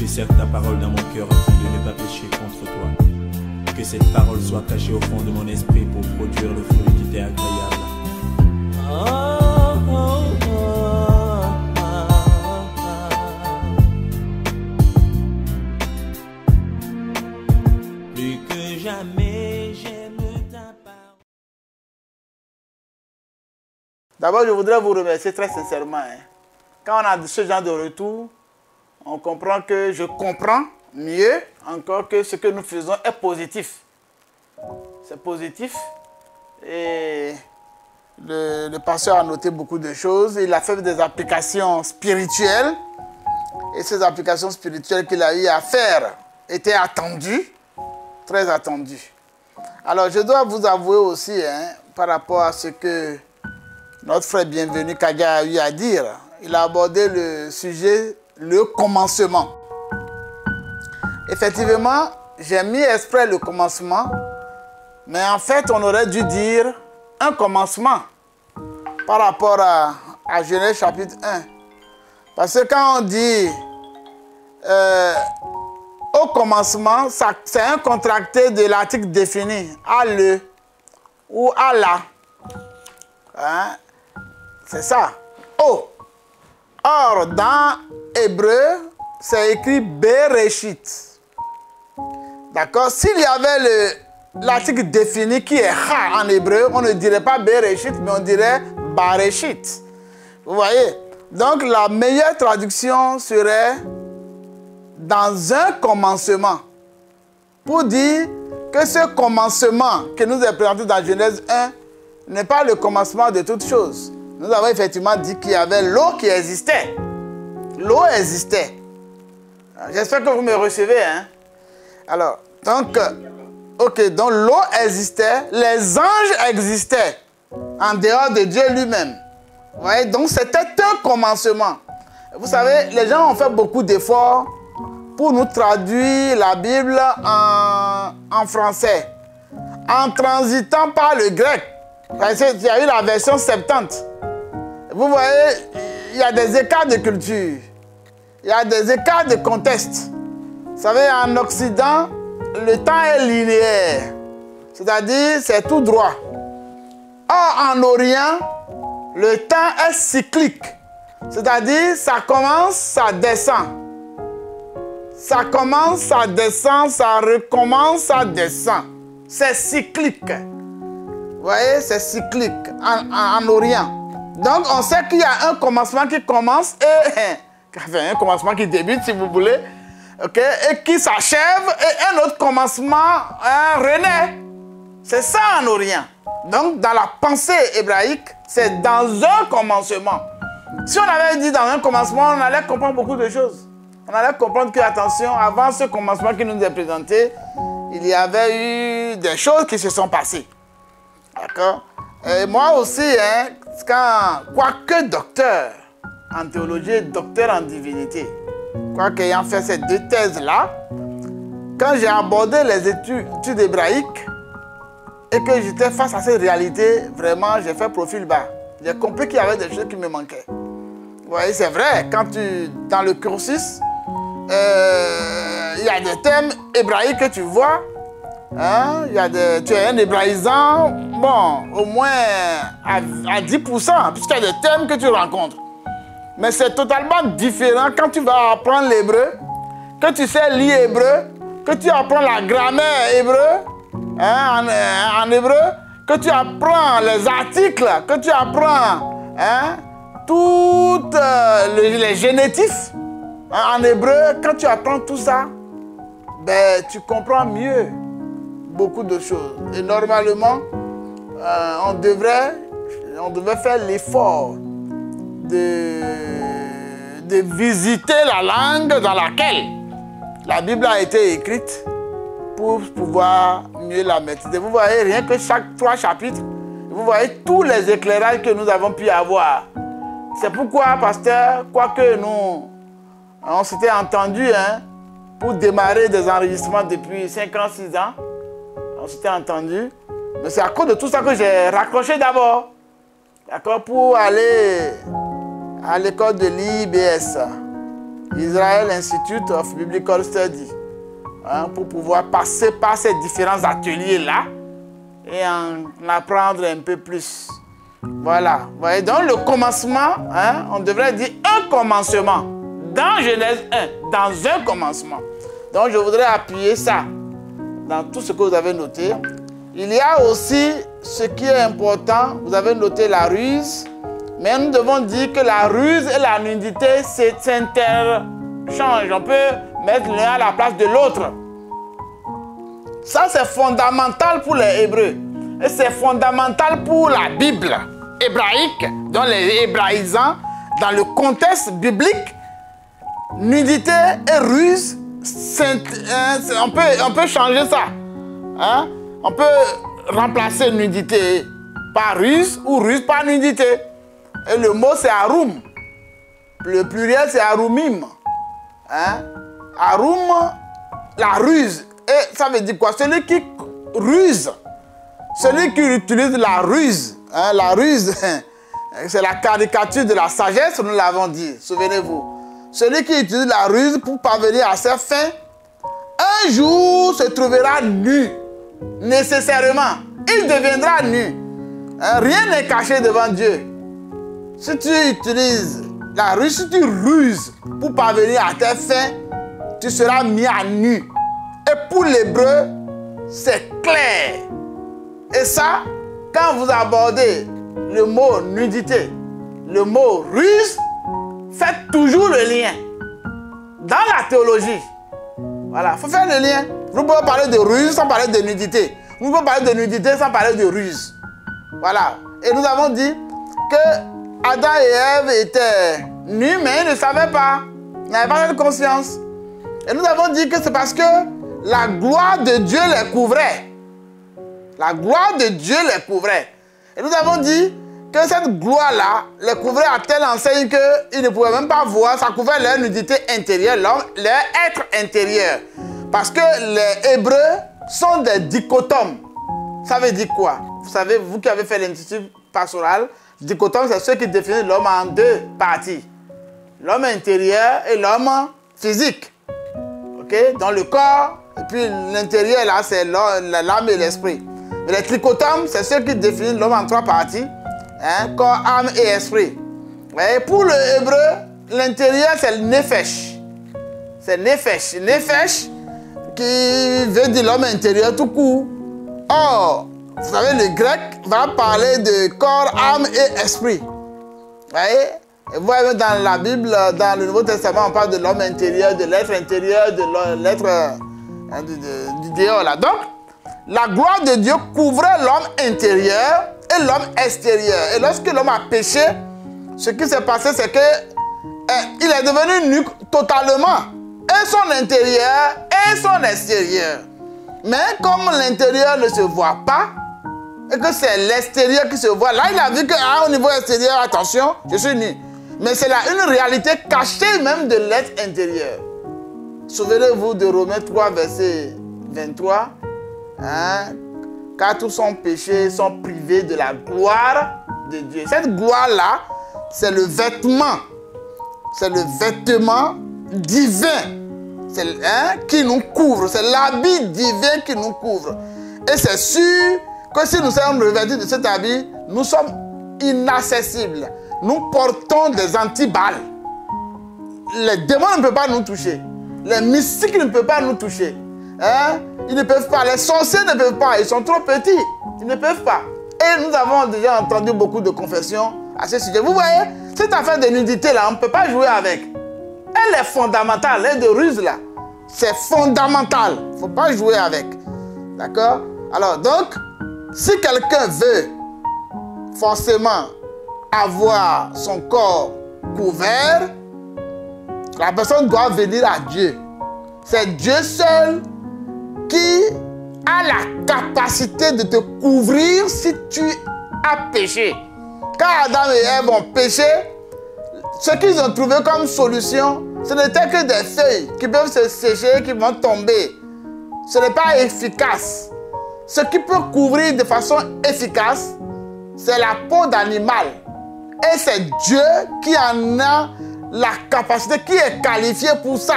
J'ai certes ta parole dans mon cœur afin de ne pas pécher contre toi. Que cette parole soit cachée au fond de mon esprit pour produire le fruit qui t'est agréable. Plus que jamais j'aime ta parole. D'abord, je voudrais vous remercier très sincèrement. Quand on a ce genre de retour, on comprend que je comprends mieux encore que ce que nous faisons est positif. C'est positif. Et le pasteur a noté beaucoup de choses. Il a fait des applications spirituelles. Et ces applications spirituelles qu'il a eu à faire étaient attendues, très attendues. Alors, je dois vous avouer aussi, par rapport à ce que notre frère bienvenu Kaga a eu à dire, il a abordé le sujet, le commencement. Effectivement, j'ai mis exprès le commencement, mais en fait, on aurait dû dire un commencement par rapport à Genèse chapitre 1. Parce que quand on dit au commencement, c'est un contracté de l'article défini, à le ou à la. Hein? C'est ça. Oh. Or, dans hébreu, c'est écrit Bereshit. D'accord? S'il y avait l'article défini qui est Ha en hébreu, on ne dirait pas Bereshit, mais on dirait Bareshit. Vous voyez? Donc, la meilleure traduction serait dans un commencement. Pour dire que ce commencement que nous est présenté dans Genèse 1 n'est pas le commencement de toutes choses. Nous avons effectivement dit qu'il y avait l'eau qui existait. L'eau existait. J'espère que vous me recevez. Alors, donc, ok, donc l'eau existait, les anges existaient en dehors de Dieu lui-même. Vous voyez, donc c'était un commencement. Vous savez, les gens ont fait beaucoup d'efforts pour nous traduire la Bible en français, en transitant par le grec. Parce qu'il y a eu la version 70. Vous voyez, il y a des écarts de culture. Il y a des écarts de contexte. Vous savez, en Occident, le temps est linéaire. C'est-à-dire, c'est tout droit. Or, en Orient, le temps est cyclique. C'est-à-dire, ça commence, ça descend. Ça commence, ça descend, ça recommence, ça descend. C'est cyclique. Vous voyez, c'est cyclique en Orient. Donc, on sait qu'il y a un commencement qui commence et un commencement qui débute, si vous voulez, okay, et qui s'achève, et un autre commencement renaît. C'est ça en Orient. Donc, dans la pensée hébraïque, c'est dans un commencement. Si on avait dit dans un commencement, on allait comprendre beaucoup de choses. On allait comprendre que, attention, avant ce commencement qui nous est présenté, il y avait eu des choses qui se sont passées. D'accord? Et moi aussi, quoique docteur en théologie, docteur en divinité, quoique ayant fait ces deux thèses-là, quand j'ai abordé les études hébraïques et que j'étais face à cette réalité, vraiment, j'ai fait profil bas. J'ai compris qu'il y avait des choses qui me manquaient. Vous voyez, c'est vrai, dans le cursus, il y a des thèmes hébraïques que tu vois. Tu es un hébraïsant, bon, au moins à 10%, puisqu'il y a des thèmes que tu rencontres. Mais c'est totalement différent quand tu vas apprendre l'hébreu, que tu sais lire hébreu, que tu apprends la grammaire hébreu, en hébreu, que tu apprends les articles, que tu apprends toutes les génétifs en hébreu. Quand tu apprends tout ça, ben, tu comprends mieux beaucoup de choses. Et normalement, on devrait faire l'effort de visiter la langue dans laquelle la Bible a été écrite pour pouvoir mieux la maîtriser. Vous voyez, rien que chaque 3 chapitres, vous voyez tous les éclairages que nous avons pu avoir. C'est pourquoi, pasteur, quoique on s'était entendu pour démarrer des enregistrements depuis 5 ans, 6 ans, on s'était entendu, mais c'est à cause de tout ça que j'ai raccroché d'abord, d'accord, pour aller à l'école de l'IBS. Israel Institute of Biblical Study, hein, pour pouvoir passer par ces différents ateliers-là et en apprendre un peu plus. Voilà. Vous voyez, donc le commencement, hein, on devrait dire un commencement. Dans Genèse 1, dans un commencement. Donc je voudrais appuyer ça dans tout ce que vous avez noté. Il y a aussi ce qui est important, vous avez noté la ruse, mais nous devons dire que la ruse et la nudité s'interchangent. On peut mettre l'un à la place de l'autre. Ça, c'est fondamental pour les Hébreux. Et c'est fondamental pour la Bible hébraïque, donc les hébraïsants, dans le contexte biblique, nudité et ruse, on peut changer ça. Hein? On peut remplacer nudité par ruse ou ruse par nudité. Et le mot c'est arum. Le pluriel c'est arumim. Hein? Arum, la ruse. Et ça veut dire quoi? Celui qui ruse. Celui qui utilise la ruse. Hein? La ruse, c'est la caricature de la sagesse, nous l'avons dit. Souvenez-vous. Celui qui utilise la ruse pour parvenir à ses fins, un jour se trouvera nu. Nécessairement. Il deviendra nu. Hein? Rien n'est caché devant Dieu. Si tu utilises la ruse, si tu ruses pour parvenir à tes fins, tu seras mis à nu. Et pour l'hébreu, c'est clair. Et ça, quand vous abordez le mot nudité, le mot ruse, faites toujours le lien. Dans la théologie, voilà, il faut faire le lien. Vous pouvez parler de ruse sans parler de nudité. Vous pouvez parler de nudité sans parler de ruse. Voilà. Et nous avons dit que Adam et Ève étaient nus, mais ils ne savaient pas. Ils n'avaient pas de conscience. Et nous avons dit que c'est parce que la gloire de Dieu les couvrait. La gloire de Dieu les couvrait. Et nous avons dit que cette gloire-là les couvrait à telle enseigne qu'ils ne pouvaient même pas voir. Ça couvrait leur nudité intérieure, leur être intérieur. Parce que les Hébreux sont des dichotomes. Ça veut dire quoi? Vous savez, vous qui avez fait l'institut pastoral, dichotome, c'est ceux qui définissent l'homme en deux parties. L'homme intérieur et l'homme physique. Ok? Dans le corps, et puis l'intérieur, là, c'est l'âme et l'esprit. Mais les trichotomes, c'est ceux qui définissent l'homme en trois parties. Hein? Corps, âme et esprit. Et pour le hébreu, l'intérieur, c'est le nefesh. C'est nefesh. Nefesh, qui veut dire l'homme intérieur tout court. Or, vous savez, le grec va parler de corps, âme et esprit. Vous voyez? Et vous voyez dans la Bible, dans le Nouveau Testament, on parle de l'homme intérieur, de l'être intérieur, de l'être du dehors là. Donc, la gloire de Dieu couvrait l'homme intérieur et l'homme extérieur. Et lorsque l'homme a péché, ce qui s'est passé, c'est que il est devenu nu totalement. Et son intérieur et son extérieur. Mais comme l'intérieur ne se voit pas, et que c'est l'extérieur qui se voit, là il a vu qu'au niveau extérieur, attention, je suis nu. Mais c'est là une réalité cachée même de l'être intérieur. Souvenez-vous de Romains 3, verset 23. Hein? Car tous sont péchés, sont privés de la gloire de Dieu. Cette gloire-là, c'est le vêtement. C'est le vêtement divin. C'est qui nous couvre. C'est l'habit divin qui nous couvre. Et c'est sûr que si nous sommes revêtus de cet habit, nous sommes inaccessibles. Nous portons des antiballes. Les démons ne peuvent pas nous toucher. Les mystiques ne peuvent pas nous toucher. Hein? Ils ne peuvent pas. Les sorciers ne peuvent pas. Ils sont trop petits. Ils ne peuvent pas. Et nous avons déjà entendu beaucoup de confessions à ce sujet. Vous voyez, cette affaire de nudité là, on ne peut pas jouer avec. Elle est fondamentale. Elle est de ruse là. C'est fondamental. Il ne faut pas jouer avec. D'accord? Alors donc, si quelqu'un veut forcément avoir son corps couvert, la personne doit venir à Dieu. C'est Dieu seul qui a la capacité de te couvrir si tu as péché. Quand Adam et Ève ont péché, ce qu'ils ont trouvé comme solution, ce n'était que des feuilles qui peuvent se sécher, qui vont tomber. Ce n'est pas efficace. Ce qui peut couvrir de façon efficace, c'est la peau d'animal. Et c'est Dieu qui en a la capacité, qui est qualifié pour ça.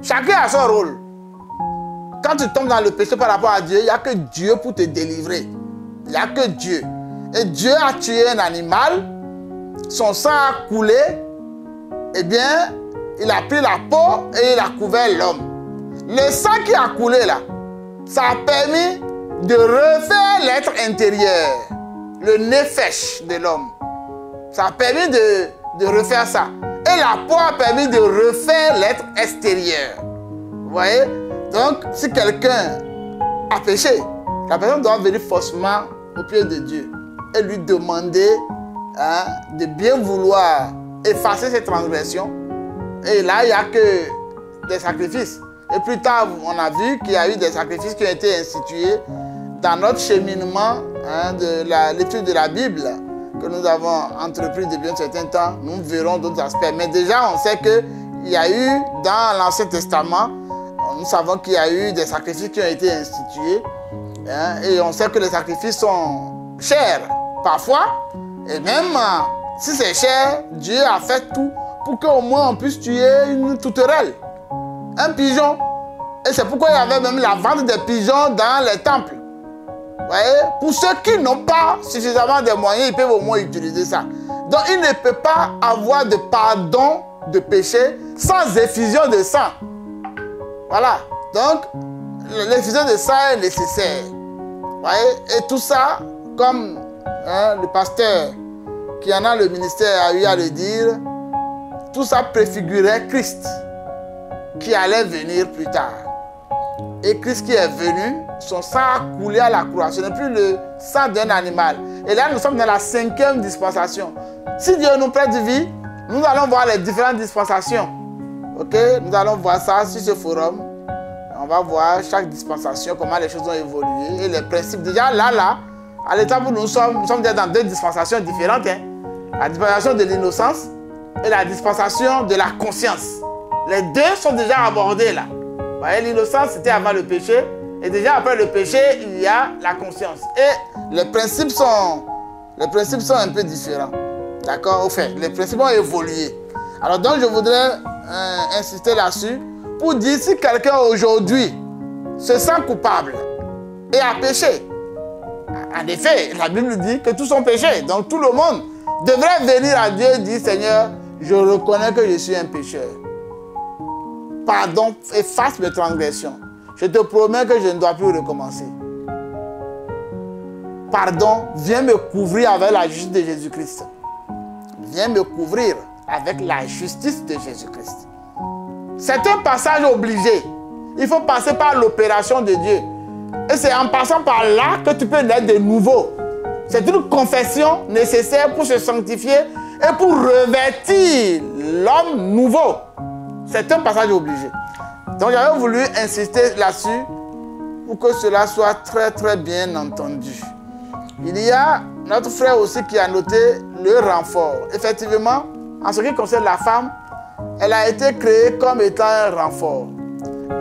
Chacun a son rôle. Quand tu tombes dans le péché par rapport à Dieu, il n'y a que Dieu pour te délivrer. Il n'y a que Dieu. Et Dieu a tué un animal, son sang a coulé, eh bien, il a pris la peau et il a couvert l'homme. Le sang qui a coulé là, ça a permis de refaire l'être intérieur, le nefesh de l'homme. Ça a permis de refaire ça. Et la peau a permis de refaire l'être extérieur. Vous voyez? Donc, si quelqu'un a péché, la personne doit venir forcément au pied de Dieu et lui demander de bien vouloir effacer ses transgressions. Et là, il n'y a que des sacrifices. Et plus tard, on a vu qu'il y a eu des sacrifices qui ont été institués dans notre cheminement de l'étude de la Bible que nous avons entrepris depuis un certain temps. Nous verrons d'autres aspects. Mais déjà, on sait qu'il y a eu dans l'Ancien Testament, nous savons qu'il y a eu des sacrifices qui ont été institués. Et on sait que les sacrifices sont chers parfois. Et même si c'est cher, Dieu a fait tout pour qu'au moins on puisse tuer une tourterelle, un pigeon. Et c'est pourquoi il y avait même la vente des pigeons dans les temples. Vous voyez? Pour ceux qui n'ont pas suffisamment de moyens, ils peuvent au moins utiliser ça. Donc il ne peut pas avoir de pardon de péché sans effusion de sang. Voilà. Donc l'effusion de sang est nécessaire. Vous voyez? Et tout ça, comme le pasteur qui en a le ministère a eu à le dire, tout ça préfigurait Christ qui allait venir plus tard. Et Christ qui est venu, son sang a coulé à la croix. Ce n'est plus le sang d'un animal. Et là, nous sommes dans la 5e dispensation. Si Dieu nous prête vie, nous allons voir les différentes dispensations. Ok? Nous allons voir ça sur ce forum. On va voir chaque dispensation, comment les choses ont évolué et les principes. Déjà là, à l'étape où nous sommes déjà dans 2 dispensations différentes. La dispensation de l'innocence et la dispensation de la conscience. Les deux sont déjà abordés là. Vous voyez, l'innocence, c'était avant le péché. Et déjà après le péché, il y a la conscience. Et les principes sont un peu différents. D'accord? Enfin, les principes ont évolué. Alors donc, je voudrais insister là-dessus pour dire si quelqu'un aujourd'hui se sent coupable et a péché. En effet, la Bible dit que tous sont péchés. Donc tout le monde devrait venir à Dieu et dire, Seigneur, je reconnais que je suis un pécheur. Pardon, efface mes transgressions. Je te promets que je ne dois plus recommencer. Pardon, viens me couvrir avec la justice de Jésus-Christ. Viens me couvrir avec la justice de Jésus-Christ. C'est un passage obligé. Il faut passer par l'opération de Dieu. Et c'est en passant par là que tu peux naître de nouveau. C'est une confession nécessaire pour se sanctifier et pour revêtir l'homme nouveau. C'est un passage obligé. Donc j'avais voulu insister là-dessus pour que cela soit très très bien entendu. Il y a notre frère aussi qui a noté le renfort. Effectivement, en ce qui concerne la femme, elle a été créée comme étant un renfort.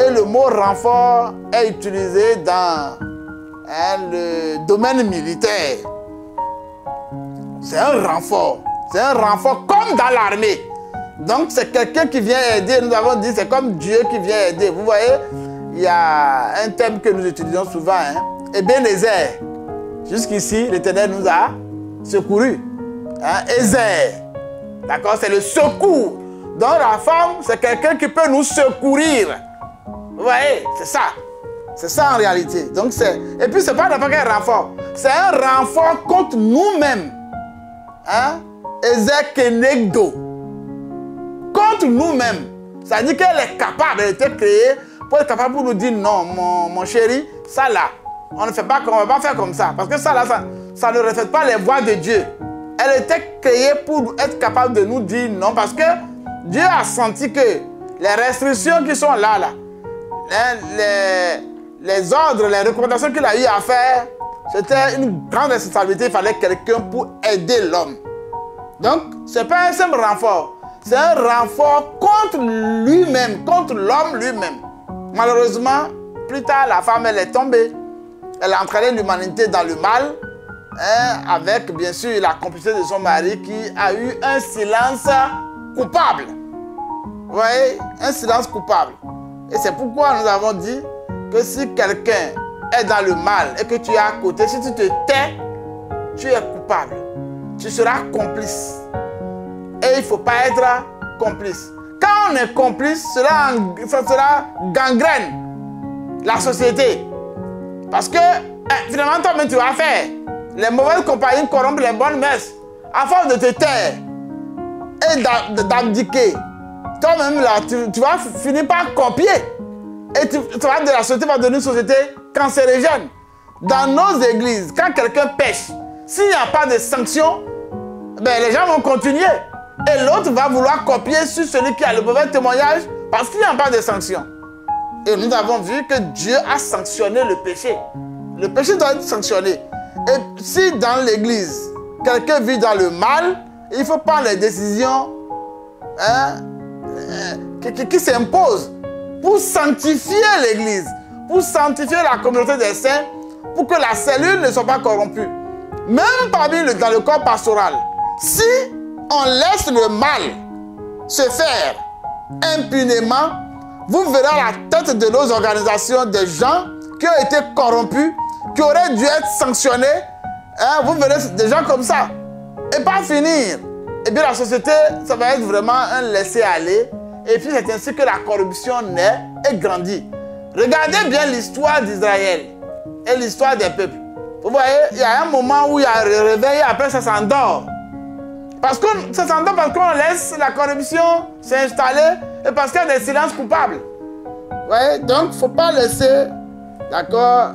Et le mot renfort est utilisé dans le domaine militaire. C'est un renfort. C'est un renfort comme dans l'armée. Donc c'est quelqu'un qui vient aider. Nous avons dit c'est comme Dieu qui vient aider. Vous voyez, il y a un thème que nous utilisons souvent. Ebenezer. Jusqu'ici, l'Éternel nous a secourus. Ezer. D'accord, c'est le secours. Donc la femme, c'est quelqu'un qui peut nous secourir. Vous voyez, c'est ça. C'est ça en réalité. Donc et puis c'est pas n'importe quel renfort. C'est un renfort contre nous-mêmes. Ezer Kenegdo. Contre nous-mêmes. Ça dit qu'elle est capable, elle a été créée pour être capable pour nous dire non, mon chéri, ça là, on ne fait pas, on va pas faire comme ça. Parce que ça là, ça ne reflète pas les voies de Dieu. Elle était créée pour être capable de nous dire non. Parce que Dieu a senti que les restrictions qui sont là, les ordres, les recommandations qu'il a eu à faire, c'était une grande responsabilité. Il fallait quelqu'un pour aider l'homme. Donc, ce n'est pas un simple renfort. C'est un renfort contre lui-même, contre l'homme lui-même. Malheureusement, plus tard, la femme, elle est tombée. Elle a entraîné l'humanité dans le mal, avec, bien sûr, la complicité de son mari qui a eu un silence coupable. Vous voyez, un silence coupable. Et c'est pourquoi nous avons dit que si quelqu'un est dans le mal et que tu es à côté, si tu te tais, tu es coupable. Tu seras complice. Et il ne faut pas être complice. Quand on est complice, ça sera gangrène la société. Parce que finalement, toi-même, tu vas faire. Les mauvaises compagnies corrompent les bonnes messes. À force de te taire et d'abdiquer, toi-même, là, tu vas finir par copier. Et la société va devenir une société cancérigène. Dans nos églises, quand quelqu'un pêche, s'il n'y a pas de sanction, ben, les gens vont continuer. Et l'autre va vouloir copier sur celui qui a le mauvais témoignage parce qu'il n'y a pas de sanction. Et nous avons vu que Dieu a sanctionné le péché. Le péché doit être sanctionné. Et si dans l'église, quelqu'un vit dans le mal, il faut prendre les décisions qui s'imposent pour sanctifier l'église, pour sanctifier la communauté des saints, pour que la cellule ne soit pas corrompue. Même dans le corps pastoral, si on laisse le mal se faire impunément, vous verrez à la tête de nos organisations des gens qui ont été corrompus, qui auraient dû être sanctionnés. Vous verrez des gens comme ça. Et pas finir. Et bien la société, ça va être vraiment un laisser-aller. Et puis c'est ainsi que la corruption naît et grandit. Regardez bien l'histoire d'Israël et l'histoire des peuples. Vous voyez, il y a un moment où il y a le réveil et après ça s'endort. Ça s'endort parce qu'on laisse la corruption s'installer et parce qu'il y a des silences coupables. Vous voyez, donc il ne faut pas laisser, d'accord,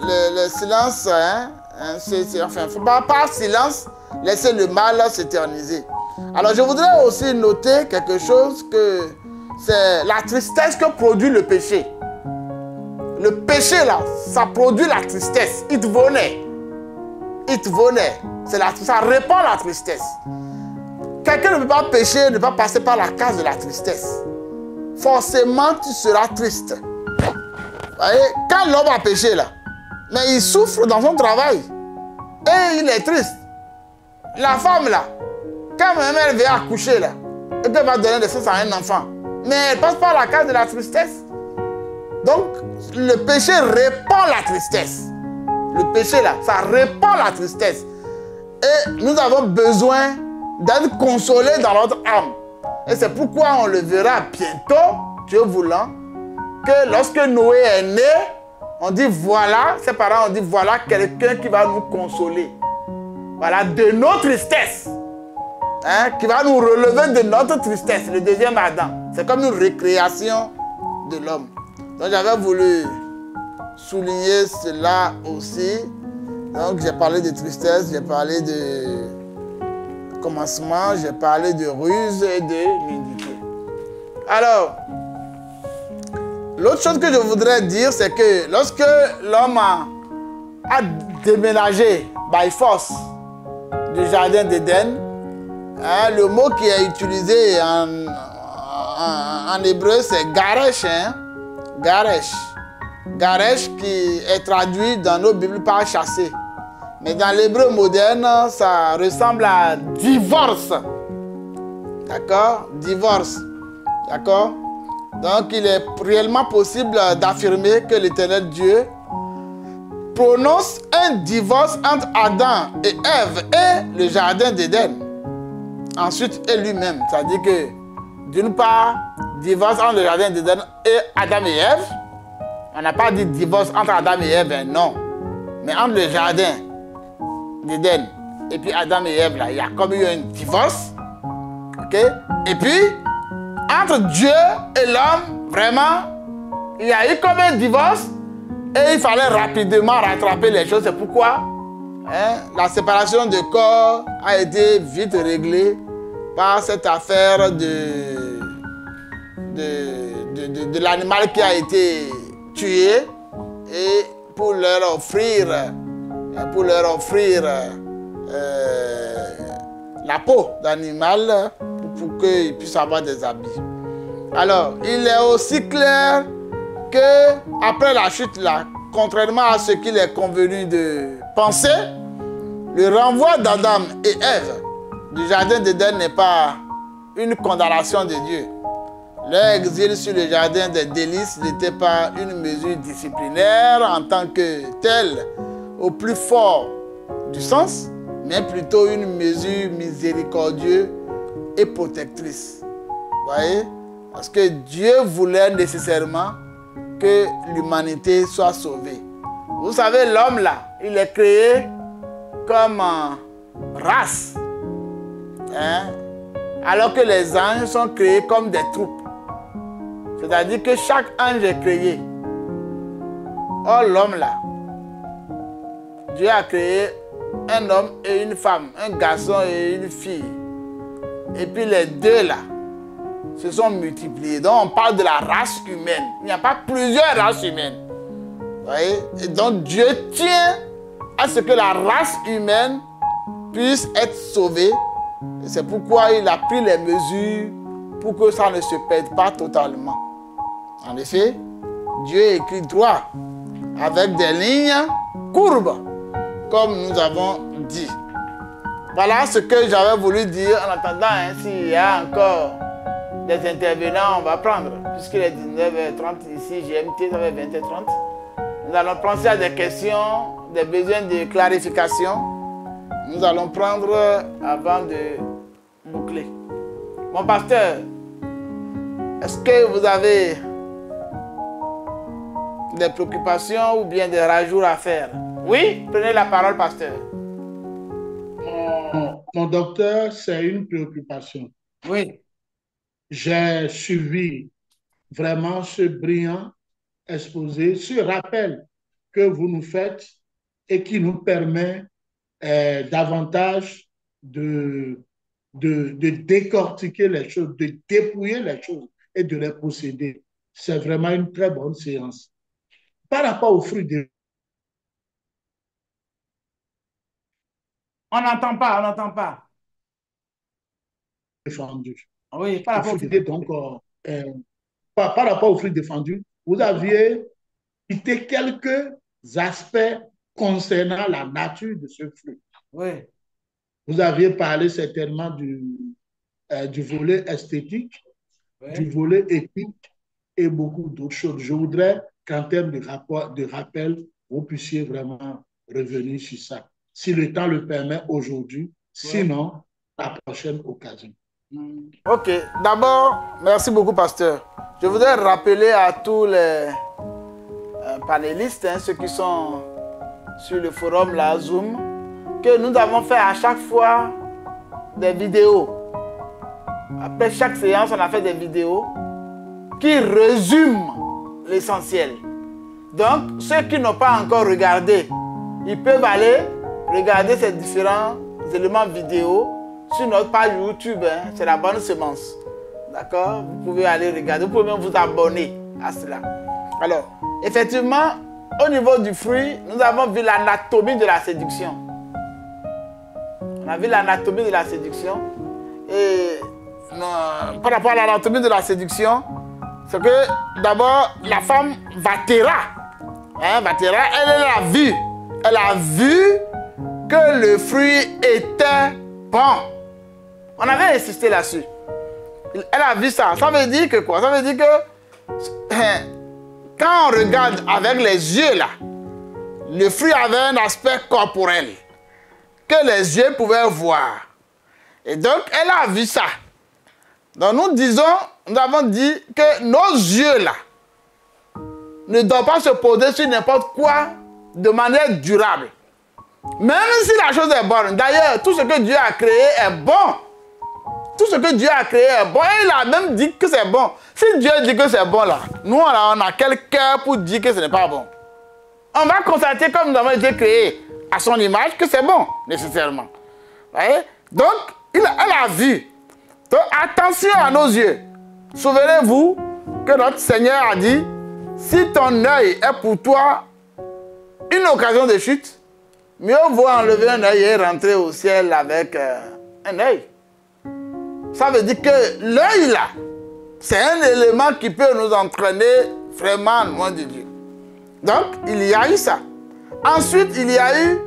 le silence, enfin, il ne faut pas par silence laisser le mal s'éterniser. Alors je voudrais aussi noter quelque chose, que c'est la tristesse que produit le péché. Le péché là, ça produit la tristesse. It venait. Ça répand la tristesse. Quelqu'un ne peut pas pécher, ne peut pas passer par la case de la tristesse. Forcément, tu seras triste. Vous voyez, quand l'homme a péché là, mais il souffre dans son travail. Et il est triste. La femme là, quand même elle vient accoucher là, et qu'elle va donner naissance à un enfant, mais elle passe par la case de la tristesse. Donc, le péché répand la tristesse. Le péché là, ça répand la tristesse. Et nous avons besoin d'être consolés dans notre âme. Et c'est pourquoi on le verra bientôt, Dieu voulant, que lorsque Noé est né, on dit voilà, ses parents ont dit voilà quelqu'un qui va nous consoler. Voilà, de nos tristesses. Qui va nous relever de notre tristesse, le deuxième Adam. C'est comme une récréation de l'homme. Donc j'avais voulu souligner cela aussi. Donc j'ai parlé de tristesse, j'ai parlé de commencement, j'ai parlé de ruse et de nudité. Alors, l'autre chose que je voudrais dire, c'est que lorsque l'homme a déménagé by force du jardin d'Éden, le mot qui est utilisé en hébreu, c'est garesh. Garesh. Garesh qui est traduit dans nos Bibles par chasser. Mais dans l'hébreu moderne, ça ressemble à divorce. D'accord? Divorce. D'accord? Donc il est réellement possible d'affirmer que l'Éternel Dieu prononce un divorce entre Adam et Ève et le jardin d'Éden. Ensuite, et lui-même. C'est-à-dire que, d'une part, divorce entre le jardin d'Éden et Adam et Ève. On n'a pas dit divorce entre Adam et Ève, non. Mais entre le jardin d'Éden et puis Adam et Ève, là, il y a comme eu un divorce. OK? Et puis, entre Dieu et l'homme, vraiment, il y a eu comme un divorce et il fallait rapidement rattraper les choses. C'est pourquoi la séparation de corps a été vite réglée par cette affaire de l'animal qui a été tué et pour leur offrir la peau d'animal pour qu'ils puissent avoir des habits. Alors, il est aussi clair que après la chute là, contrairement à ce qu'il est convenu de penser, le renvoi d'Adam et Ève du jardin d'Éden n'est pas une condamnation de Dieu. Leur exil sur le jardin des délices n'était pas une mesure disciplinaire en tant que telle au plus fort du sens, mais plutôt une mesure miséricordieuse et protectrice. Vous voyez? Parce que Dieu voulait nécessairement que l'humanité soit sauvée. Vous savez, l'homme là, il est créé comme race. Hein? Alors que les anges sont créés comme des troupes. C'est-à-dire que chaque ange est créé. Or, l'homme là, Dieu a créé un homme et une femme, un garçon et une fille. Et puis les deux là se sont multipliés. Donc on parle de la race humaine. Il n'y a pas plusieurs races humaines. Vous voyez? Et donc Dieu tient à ce que la race humaine puisse être sauvée. Et c'est pourquoi il a pris les mesures pour que ça ne se perde pas totalement. En effet, Dieu écrit droit avec des lignes courbes, comme nous avons dit. Voilà ce que j'avais voulu dire. En attendant, hein, s'il y a encore des intervenants, on va prendre. Puisqu'il est 19h30 ici, GMT, ça fait 20h30. Nous allons penser à des questions, des besoins de clarification. Nous allons prendre avant de boucler. Mon pasteur, est-ce que vous avez des préoccupations ou bien des rajouts à faire? Oui, prenez la parole, pasteur. Mon docteur, c'est une préoccupation. Oui. J'ai suivi vraiment ce brillant exposé, ce rappel que vous nous faites et qui nous permet davantage de décortiquer les choses, de dépouiller les choses et de les posséder. C'est vraiment une très bonne séance. Par rapport aux fruits On n'entend pas, on n'entend pas. défendus. Oui, par rapport par rapport aux fruits défendus, vous aviez cité quelques aspects concernant la nature de ce fruit. Oui. Vous aviez parlé certainement du volet esthétique, oui, du volet éthique et beaucoup d'autres choses. Je voudrais qu'en termes de rappel, vous puissiez vraiment revenir sur ça. Si le temps le permet aujourd'hui, oui, sinon, à la prochaine occasion. Ok, d'abord, merci beaucoup, pasteur. Je voudrais rappeler à tous les panélistes, hein, ceux qui sont sur le forum, la Zoom, que nous avons fait à chaque fois des vidéos. Après chaque séance, on a fait des vidéos qui résument l'essentiel. Donc, ceux qui n'ont pas encore regardé, ils peuvent aller regarder ces différents éléments vidéo sur notre page YouTube, hein, c'est la bonne semence. D'accord? Vous pouvez aller regarder, vous pouvez même vous abonner à cela. Alors, effectivement, au niveau du fruit, nous avons vu l'anatomie de la séduction. On a vu l'anatomie de la séduction. Et par rapport à l'anatomie de la séduction, c'est que d'abord, la femme Vatera, hein, Vatera, elle a vu que le fruit était bon. On avait insisté là-dessus. Elle a vu ça. Ça veut dire que quoi? Ça veut dire que quand on regarde avec les yeux là, le fruit avait un aspect corporel que les yeux pouvaient voir. Et donc, elle a vu ça. Donc, nous avons dit que nos yeux là ne doivent pas se poser sur n'importe quoi de manière durable. Même si la chose est bonne. D'ailleurs, tout ce que Dieu a créé est bon. Tout ce que Dieu a créé est bon. Et il a même dit que c'est bon. Si Dieu dit que c'est bon là, nous on a quel cœur pour dire que ce n'est pas bon? On va constater comme nous avons été créés à son image que c'est bon, nécessairement. Vous voyez? Donc, elle a vu. Donc, attention à nos yeux. Souvenez-vous que notre Seigneur a dit, si ton œil est pour toi une occasion de chute, mieux vaut enlever un œil et rentrer au ciel avec un œil. Ça veut dire que l'œil là, c'est un élément qui peut nous entraîner vraiment loin de Dieu. Donc, il y a eu ça. Ensuite, il y a eu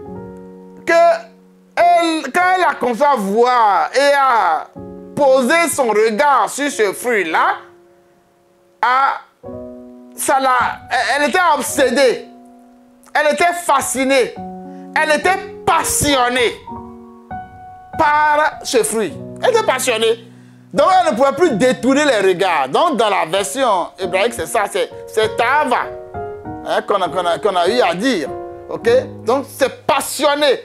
que quand elle a commencé à voir et à poser son regard sur ce fruit-là, elle était obsédée, elle était fascinée, elle était passionnée par ce fruit. Elle était passionnée. Donc elle ne pouvait plus détourner les regards. Donc dans la version hébraïque, c'est ça, c'est Tava, hein, qu'on a eu à dire. Ok? Donc c'est passionné.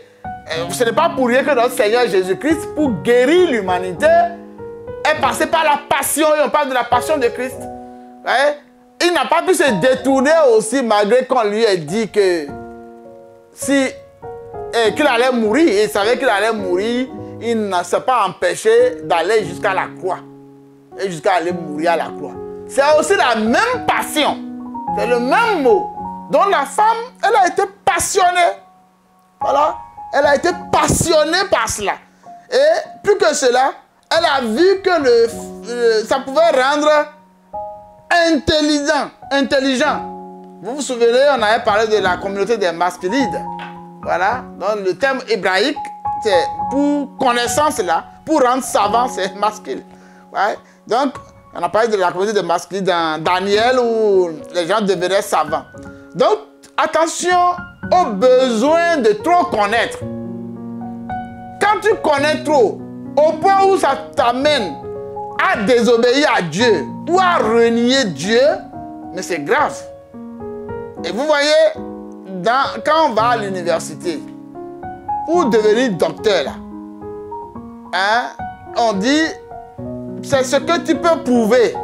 Ce n'est pas pour rien que notre Seigneur Jésus-Christ, pour guérir l'humanité, est passé par la passion. Et on parle de la passion de Christ. Hein? Il n'a pas pu se détourner aussi, malgré qu'on lui ait dit que qu'il allait mourir. Il savait qu'il allait mourir. Il ne s'est pas empêché d'aller jusqu'à la croix. Et jusqu'à aller mourir à la croix. C'est aussi la même passion. C'est le même mot. Donc la femme, elle a été passionnée. Voilà. Elle a été passionnée par cela. Et plus que cela, elle a vu que ça pouvait rendre intelligent. Vous vous souvenez, on avait parlé de la communauté des masculides. Voilà. Donc le terme hébraïque, c'est pour connaissance là, pour rendre savant, c'est masculin. Ouais. Donc, on a parlé de la communauté des masculides dans Daniel où les gens devenaient savants. Donc, attention au besoin de trop connaître. Quand tu connais trop, au point où ça t'amène à désobéir à Dieu ou à renier Dieu, mais c'est grave. Et vous voyez, quand on va à l'université, pour devenir docteur, là, hein, on dit, c'est ce que tu peux prouver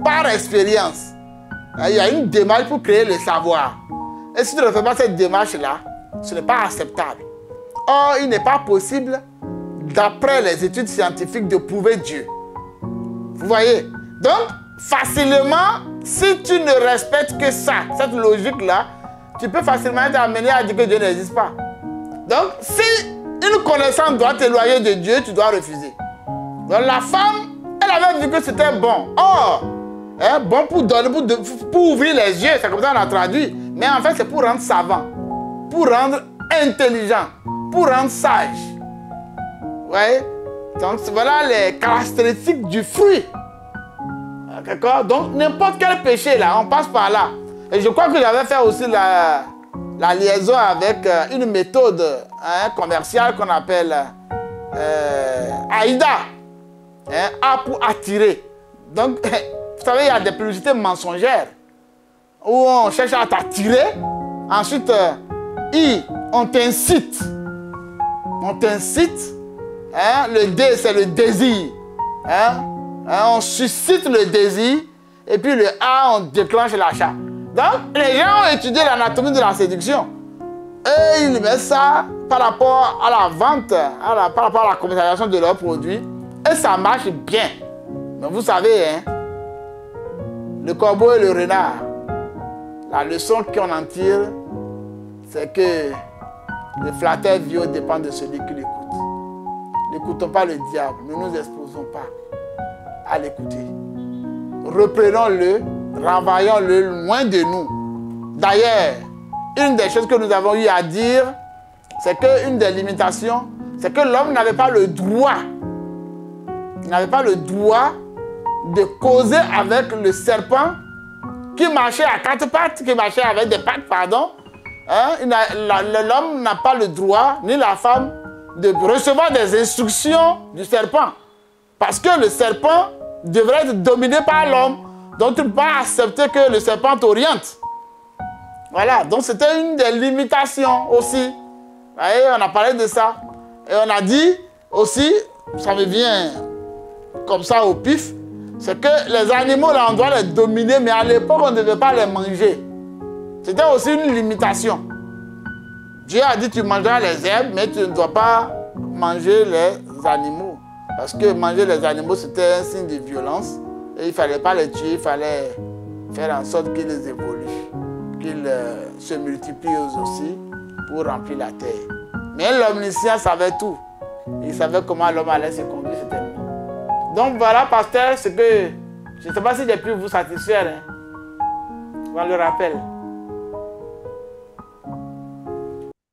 par expérience. Il y a une démarche pour créer le savoir. Et si tu ne fais pas cette démarche-là, ce n'est pas acceptable. Or, il n'est pas possible, d'après les études scientifiques, de prouver Dieu. Vous voyez? Donc, facilement, si tu ne respectes que ça, cette logique-là, tu peux facilement être amené à dire que Dieu n'existe pas. Donc, si une connaissance doit t'éloigner de Dieu, tu dois refuser. Donc, la femme, elle avait vu que c'était bon. Or, hein, bon pour donner, pour ouvrir les yeux, c'est comme ça qu'on a traduit. Mais en fait, c'est pour rendre savant, pour rendre intelligent, pour rendre sage. Vous voyez? Donc, voilà les caractéristiques du fruit. D'accord? Donc, n'importe quel péché, là, on passe par là. Et je crois que j'avais fait aussi la liaison avec une méthode commerciale qu'on appelle AIDA. A pour attirer. Donc, vous savez, il y a des publicités mensongères où on cherche à t'attirer. Ensuite, I, on t'incite. On t'incite. Le D, c'est le désir. On suscite le désir. Et puis le A, on déclenche l'achat. Donc, les gens ont étudié l'anatomie de la séduction. Et ils mettent ça par rapport à la vente, par rapport à la commercialisation de leurs produits. Et ça marche bien. Mais vous savez, hein, le corbeau et le renard, la leçon qu'on en tire, c'est que le flatteur vieux dépend de celui qui l'écoute. N'écoutons pas le diable, ne nous exposons pas à l'écouter. Reprenons-le, renvoyons-le loin de nous. D'ailleurs, une des choses que nous avons eu à dire, c'est qu'une des limitations, c'est que l'homme n'avait pas le droit, de causer avec le serpent qui marchait à quatre pattes, qui marchait avec des pattes, pardon. L'homme n'a pas le droit, ni la femme, de recevoir des instructions du serpent. Parce que le serpent devrait être dominé par l'homme. Donc tu ne peux pas accepter que le serpent t'oriente. Voilà, donc c'était une des limitations aussi. Vous voyez, on a parlé de ça. Et on a dit aussi, ça me vient comme ça au pif, c'est que les animaux, là, on doit les dominer, mais à l'époque, on ne devait pas les manger. C'était aussi une limitation. Dieu a dit, tu mangeras les herbes, mais tu ne dois pas manger les animaux. Parce que manger les animaux, c'était un signe de violence. Et il ne fallait pas les tuer, il fallait faire en sorte qu'ils évoluent, qu'ils se multiplient eux aussi pour remplir la terre. Mais l'omniscient savait tout. Il savait comment l'homme allait se conduire, c'était lui. Donc voilà, pasteur, ce que... Je ne sais pas si j'ai pu vous satisfaire. Hein. On le rappelle.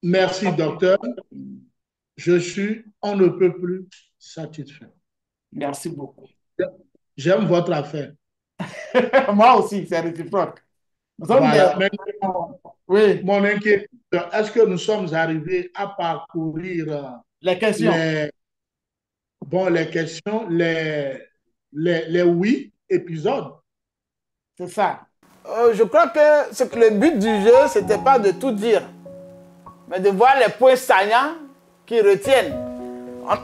Merci, docteur. Je suis, on ne peut plus satisfait. Merci beaucoup. J'aime votre affaire. Moi aussi, c'est réciproque. Nous sommes Voilà. des... Oui, Mon inquiétude, est-ce que nous sommes arrivés à parcourir les questions. les questions, les 8 épisodes? C'est ça. Je crois que le but du jeu, ce n'était pas de tout dire, mais de voir les points saillants qui retiennent.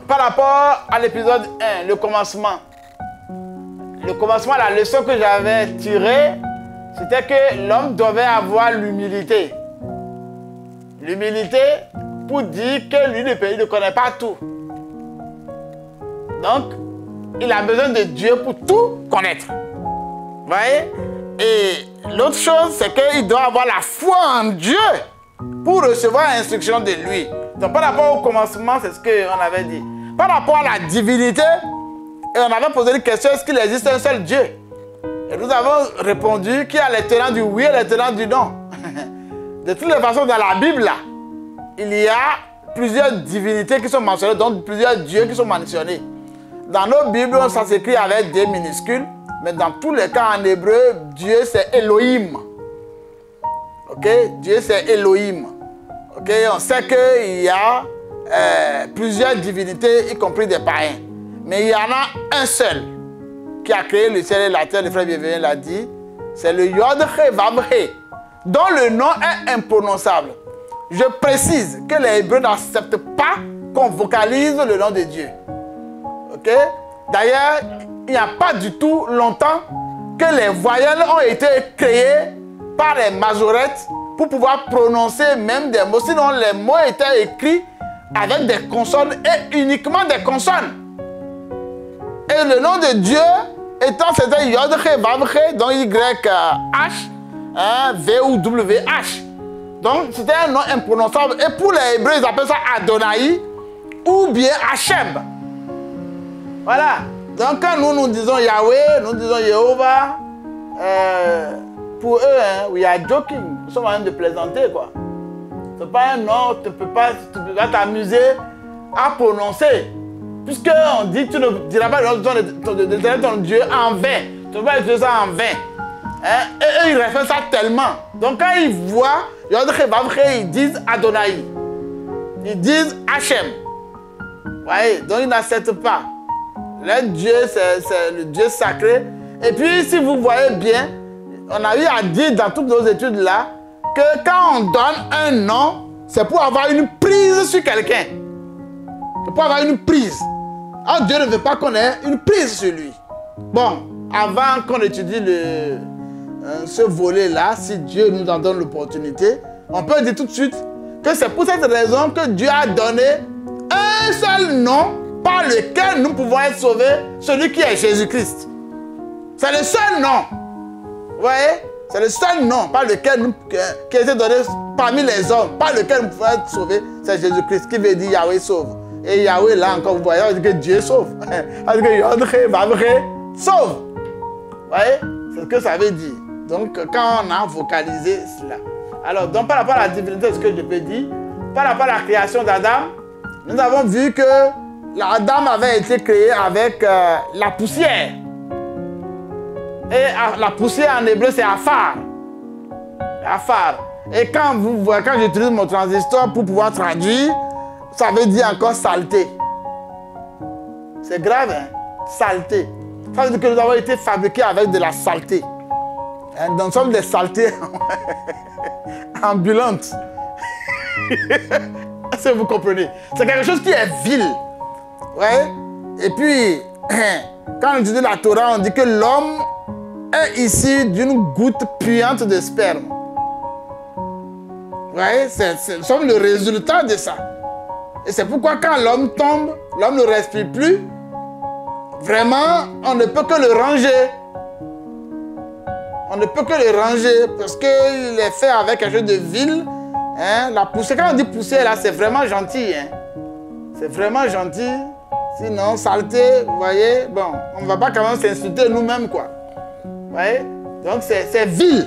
Par rapport à l'épisode 1, le commencement. Le commencement, la leçon que j'avais tirée, c'était que l'homme devait avoir l'humilité. L'humilité pour dire que lui, le pays, ne connaît pas tout. Donc, il a besoin de Dieu pour tout connaître. Vous voyez? Et l'autre chose, c'est qu'il doit avoir la foi en Dieu pour recevoir l'instruction de lui. Donc, par rapport au commencement, c'est ce qu'on avait dit. Par rapport à la divinité, et on avait posé une question, est-ce qu'il existe un seul Dieu? Et nous avons répondu qu'il y a les tenants du oui et les tenants du non. De toutes les façons, dans la Bible, là, il y a plusieurs divinités qui sont mentionnées, donc plusieurs dieux qui sont mentionnés. Dans nos Bibles, ça s'écrit avec des minuscules, mais dans tous les cas en hébreu, Dieu c'est Elohim. Ok? Dieu c'est Elohim. Ok? On sait qu'il y a plusieurs divinités, y compris des païens. Mais il y en a un seul qui a créé le ciel et la terre, le frère Bienvenu l'a dit, c'est le Yod-He-Vav-He, dont le nom est imprononçable. Je précise que les Hébreux n'acceptent pas qu'on vocalise le nom de Dieu. Ok? D'ailleurs, il n'y a pas du tout longtemps que les voyelles ont été créées par les majorettes pour pouvoir prononcer même des mots. Sinon, les mots étaient écrits avec des consonnes et uniquement des consonnes. Et le nom de Dieu étant c'était Yod-He-Vav-He, donc Y-H, V-O-W-H. Donc c'était un nom imprononçable. Et pour les Hébreux, ils appellent ça Adonai ou bien Hachem. Voilà. Donc quand nous disons Yahweh, nous disons Jéhovah, pour eux, hein, we are joking. Nous sommes en train de plaisanter, quoi. C'est pas un nom, tu peux pas t'amuser à prononcer. Puisqu'on dit que tu ne diras pas le nom de ton Dieu en vain. Tu ne peux pas utiliser ça en vain. Hein? Et eux, ils refont ça tellement. Donc quand ils voient, ils disent Adonai. Ils disent Hachem. Vous voyez? Donc ils n'acceptent pas. Le Dieu, c'est le Dieu sacré. Et puis, si vous voyez bien, on a eu à dire dans toutes nos études là, que quand on donne un nom, c'est pour avoir une prise sur quelqu'un. C'est pour avoir une prise. Alors Dieu ne veut pas qu'on ait une prise sur lui. Bon, avant qu'on étudie ce volet-là, si Dieu nous en donne l'opportunité, on peut dire tout de suite que c'est pour cette raison que Dieu a donné un seul nom par lequel nous pouvons être sauvés, celui qui est Jésus-Christ. C'est le seul nom. Vous voyez? C'est le seul nom par lequel qui a été donné parmi les hommes, par lequel nous pouvons être sauvés, c'est Jésus-Christ, qui veut dire Yahweh sauve. Et Yahweh, là encore, vous voyez, on dit que Dieu sauve. On dit que Yod-He, Vav-He, sauve. Vous voyez? C'est ce que ça veut dire. Donc, quand on a vocalisé cela. Alors, donc, par rapport à la divinité, ce que je peux dire, par rapport à la création d'Adam, nous avons vu que Adam avait été créé avec la poussière. Et la poussière en hébreu, c'est Afar. Afar. Et quand j'utilise mon transistor pour pouvoir traduire, ça veut dire encore saleté. C'est grave, hein? Saleté. Ça veut dire que nous avons été fabriqués avec de la saleté. Hein? Donc, nous sommes des saletés ambulantes. Est-ce que vous comprenez? C'est quelque chose qui est vil. Ouais? Et puis, quand on étudie la Torah, on dit que l'homme est issu d'une goutte puante de sperme. Ouais? Nous sommes le résultat de ça. Et c'est pourquoi quand l'homme tombe, l'homme ne respire plus. Vraiment, on ne peut que le ranger. On ne peut que le ranger parce qu'il est fait avec quelque chose de vil. Hein? La poussière, quand on dit poussière, là, c'est vraiment gentil. Hein? C'est vraiment gentil. Sinon, saleté, vous voyez, bon, on ne va pas quand même s'insulter nous-mêmes, quoi. Vous voyez? Donc, c'est vil.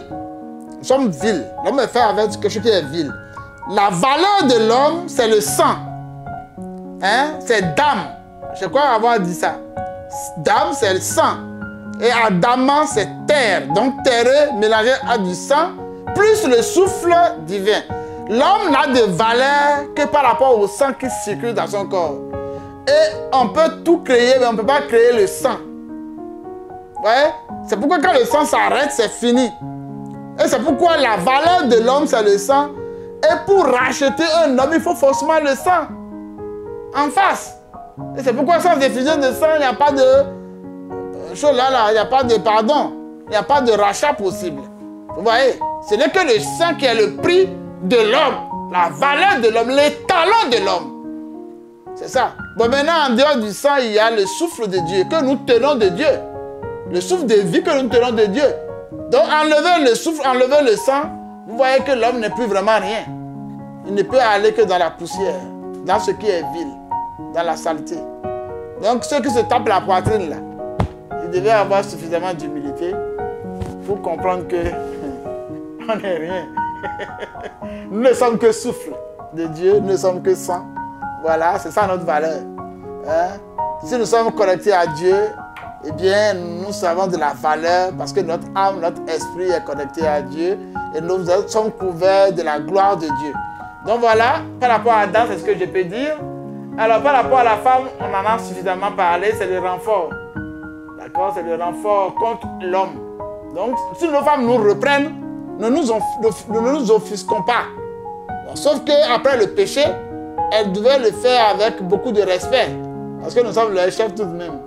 Nous sommes vils. L'homme est fait avec quelque chose qui est vil. La valeur de l'homme, c'est le sang. Hein? C'est d'âme. Je crois avoir dit ça. Dam, c'est le sang. Et Adama, c'est terre. Donc terreux mélangé à du sang, plus le souffle divin. L'homme n'a de valeur que par rapport au sang qui circule dans son corps. Et on peut tout créer, mais on ne peut pas créer le sang. Ouais? C'est pourquoi quand le sang s'arrête, c'est fini. Et c'est pourquoi la valeur de l'homme, c'est le sang. Et pour racheter un homme, il faut forcément le sang. En face. Et c'est pourquoi sans effusion de sang, il n'y a pas de chose là, il n'y a pas de pardon. Il n'y a pas de rachat possible. Vous voyez? Ce n'est que le sang qui est le prix de l'homme. La valeur de l'homme, les talents de l'homme. C'est ça. Bon, maintenant, en dehors du sang, il y a le souffle de Dieu que nous tenons de Dieu. Le souffle de vie que nous tenons de Dieu. Donc, enlever le souffle, enlever le sang, vous voyez que l'homme n'est plus vraiment rien. Il ne peut aller que dans la poussière, dans ce qui est vil, dans la saleté. Donc, ceux qui se tapent la poitrine, là, ils devaient avoir suffisamment d'humilité pour comprendre que on n'est rien. Nous ne sommes que souffle de Dieu, nous ne sommes que sang. Voilà, c'est ça notre valeur. Hein? Si nous sommes connectés à Dieu, eh bien, nous savons de la valeur parce que notre âme, notre esprit est connecté à Dieu et nous sommes couverts de la gloire de Dieu. Donc voilà, par rapport à Adam, c'est ce que je peux dire. Alors, par rapport à la femme, on en a suffisamment parlé, c'est le renfort. D'accord? C'est le renfort contre l'homme. Donc, si nos femmes nous reprennent, ne nous offusquons pas. Bon, sauf qu'après le péché, elles devaient le faire avec beaucoup de respect. Parce que nous sommes leurs chefs tout de même.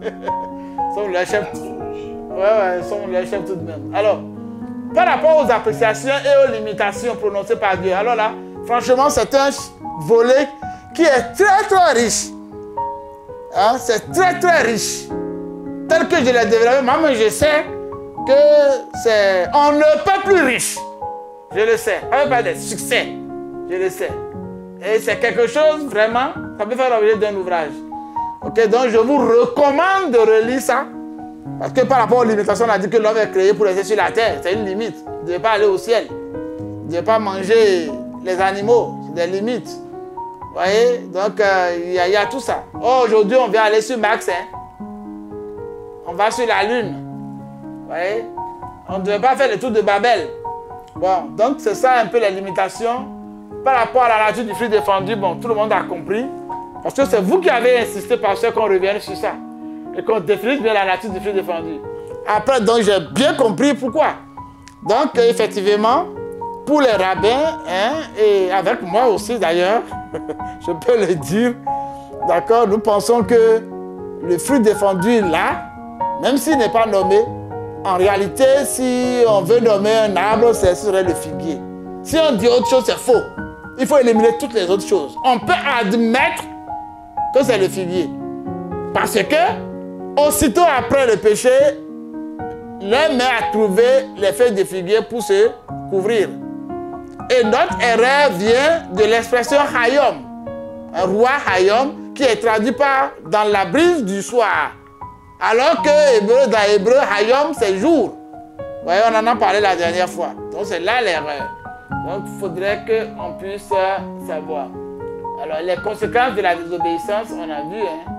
Nous sommes leurs chefs. Ouais, nous sommes leurs chefs tout de même. Alors, par rapport aux appréciations et aux limitations prononcées par Dieu, alors là, franchement, c'est un volet qui est très très riche. Hein? C'est très très riche. Tel que je l'ai développé, moi je sais que c'est... On ne peut plus riche. Je le sais. On ne pas des succès. Je le sais. Et c'est quelque chose, vraiment, ça peut faire l'objet d'un ouvrage. Ok, donc je vous recommande de relire ça. Parce que par rapport aux limitations, on a dit que l'homme est créé pour rester sur la terre. C'est une limite. Il ne devait pas aller au ciel. Il ne devait pas manger les animaux. C'est des limites. Vous voyez? Donc, il y a tout ça. Oh, aujourd'hui, on vient aller sur Mars. Hein? On va sur la Lune. Vous voyez? On ne devait pas faire le tour de Babel. Bon, donc c'est ça un peu les limitations. Par rapport à la nature du fruit défendu, bon, tout le monde a compris. Parce que c'est vous qui avez insisté par ce qu'on revienne sur ça. Et qu'on définisse bien la nature du fruit défendu. Après, donc, j'ai bien compris pourquoi. Donc, effectivement, pour les rabbins, hein, et avec moi aussi d'ailleurs, je peux le dire, d'accord, nous pensons que le fruit défendu là, même s'il n'est pas nommé, en réalité, si on veut nommer un arbre, ce serait le figuier. Si on dit autre chose, c'est faux. Il faut éliminer toutes les autres choses. On peut admettre que c'est le figuier. Parce que, aussitôt après le péché, l'homme a trouvé les feuilles de figuier pour se couvrir. Et notre erreur vient de l'expression Hayom. Un roi Hayom qui est traduit par dans la brise du soir. Alors que dans l'hébreu, Hayom, c'est jour. Vous voyez, on en a parlé la dernière fois. Donc c'est là l'erreur. Donc il faudrait qu'on puisse savoir. Alors les conséquences de la désobéissance, on a vu, hein,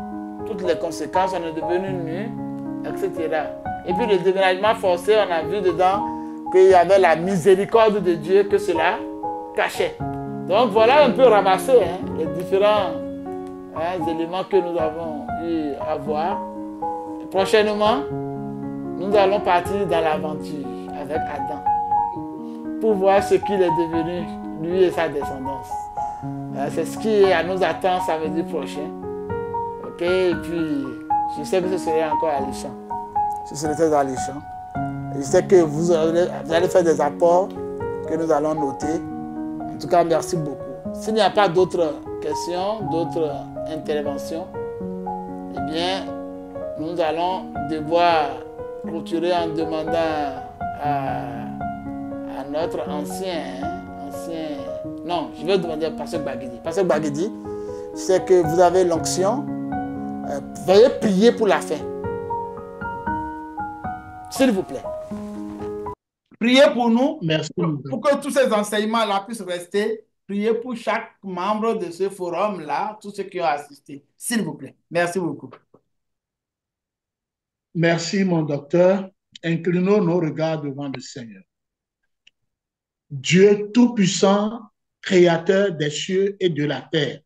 toutes les conséquences, on est devenu nus, etc. Et puis le déménagement forcé, on a vu dedans qu'il y avait la miséricorde de Dieu que cela cachait. Donc voilà un peu ramassé, hein, les différents éléments que nous avons eu à voir. Et prochainement, nous allons partir dans l'aventure avec Adam pour voir ce qu'il est devenu, lui et sa descendance. C'est ce qui nous attend samedi prochain. Ok, et puis je sais que ce serait encore alléchant. Ce serait très alléchant. Je sais que vous allez faire des apports que nous allons noter. En tout cas, merci beaucoup. S'il n'y a pas d'autres questions, d'autres interventions, eh bien, nous allons devoir clôturer en demandant à notre non, je vais demander à Pasteur Bagidi. Pasteur Bagidi, c'est que vous avez l'onction. Veuillez prier pour la fin. S'il vous plaît. Priez pour nous. Merci. Pour que tous ces enseignements-là puissent rester. Priez pour chaque membre de ce forum-là, tous ceux qui ont assisté. S'il vous plaît. Merci beaucoup. Merci, mon docteur. Inclinons nos regards devant le Seigneur. Dieu Tout-Puissant, Créateur des cieux et de la terre.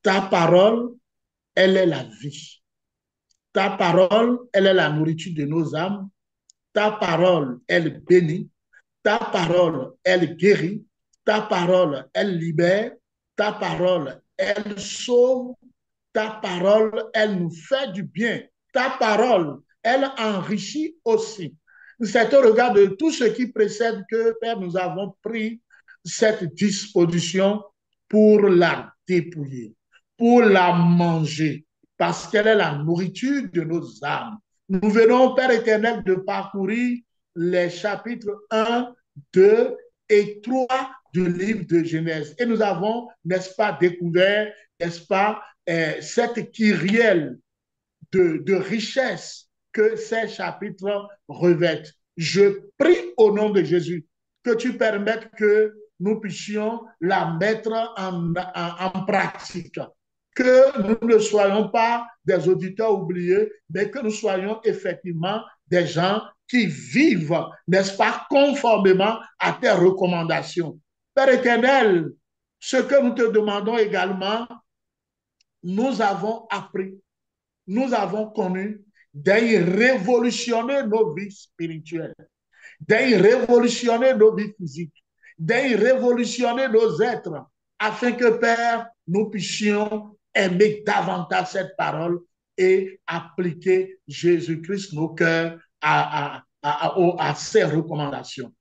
Ta parole, elle est la vie. Ta parole, elle est la nourriture de nos âmes. Ta parole, elle bénit. Ta parole, elle guérit. Ta parole, elle libère. Ta parole, elle sauve. Ta parole, elle nous fait du bien. Ta parole, elle enrichit aussi. C'est au regard de tout ce qui précède que, Père, nous avons pris cette disposition pour la dépouiller, pour la manger, parce qu'elle est la nourriture de nos âmes. Nous venons, Père éternel, de parcourir les chapitres 1, 2 et 3 du livre de Genèse. Et nous avons, n'est-ce pas, découvert, n'est-ce pas, cette kyrielle de richesse que ces chapitres revêtent. Je prie au nom de Jésus que tu permettes que nous puissions la mettre en pratique. Que nous ne soyons pas des auditeurs oubliés, mais que nous soyons effectivement des gens qui vivent, n'est-ce pas, conformément à tes recommandations. Père éternel, ce que nous te demandons également, nous avons appris, nous avons connu d'y révolutionner nos vies spirituelles, d'y révolutionner nos vies physiques, d'y révolutionner nos êtres, afin que, Père, nous puissions aimer davantage cette parole et appliquer Jésus-Christ nos cœurs à ses recommandations.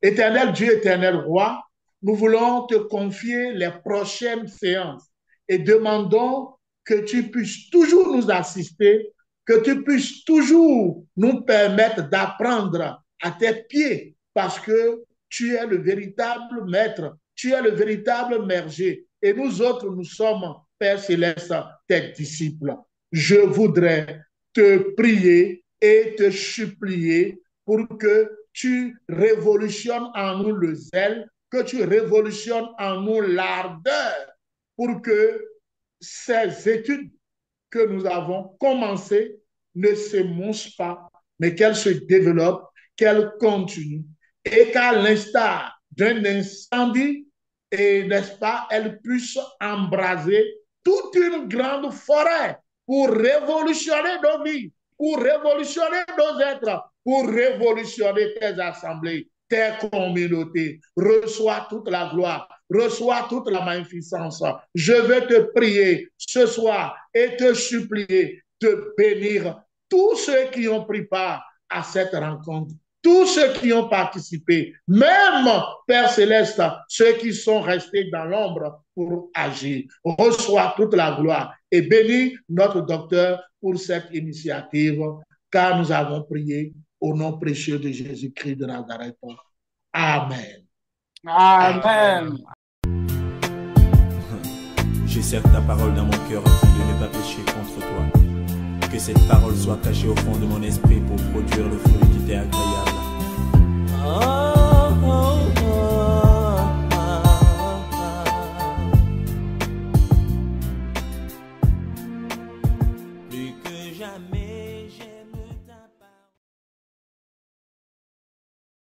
Éternel Dieu, éternel roi, nous voulons te confier les prochaines séances et demandons que tu puisses toujours nous assister, que tu puisses toujours nous permettre d'apprendre à tes pieds, parce que tu es le véritable maître, tu es le véritable berger, et nous autres, nous sommes, Père Céleste, tes disciples. Je voudrais te prier et te supplier pour que tu révolutionnes en nous le zèle, que tu révolutionnes en nous l'ardeur, pour que ces études que nous avons commencées ne s'émoussent pas, mais qu'elles se développent, qu'elles continuent, et qu'à l'instar d'un incendie, et n'est-ce pas, elles puissent embraser toute une grande forêt pour révolutionner nos vies, pour révolutionner nos êtres, pour révolutionner tes assemblées, tes communautés. Reçois toute la gloire, reçois toute la magnificence. Je vais te prier ce soir et te supplier de bénir tous ceux qui ont pris part à cette rencontre, tous ceux qui ont participé, même, Père Céleste, ceux qui sont restés dans l'ombre pour agir. Reçois toute la gloire et bénis notre docteur pour cette initiative, car nous avons prié au nom précieux de Jésus-Christ de Nazareth. Amen. Amen. Je serre ta parole dans mon cœur afin de ne pas pécher contre toi. Que cette parole soit cachée au fond de mon esprit pour produire le fruit qui t'est agréable.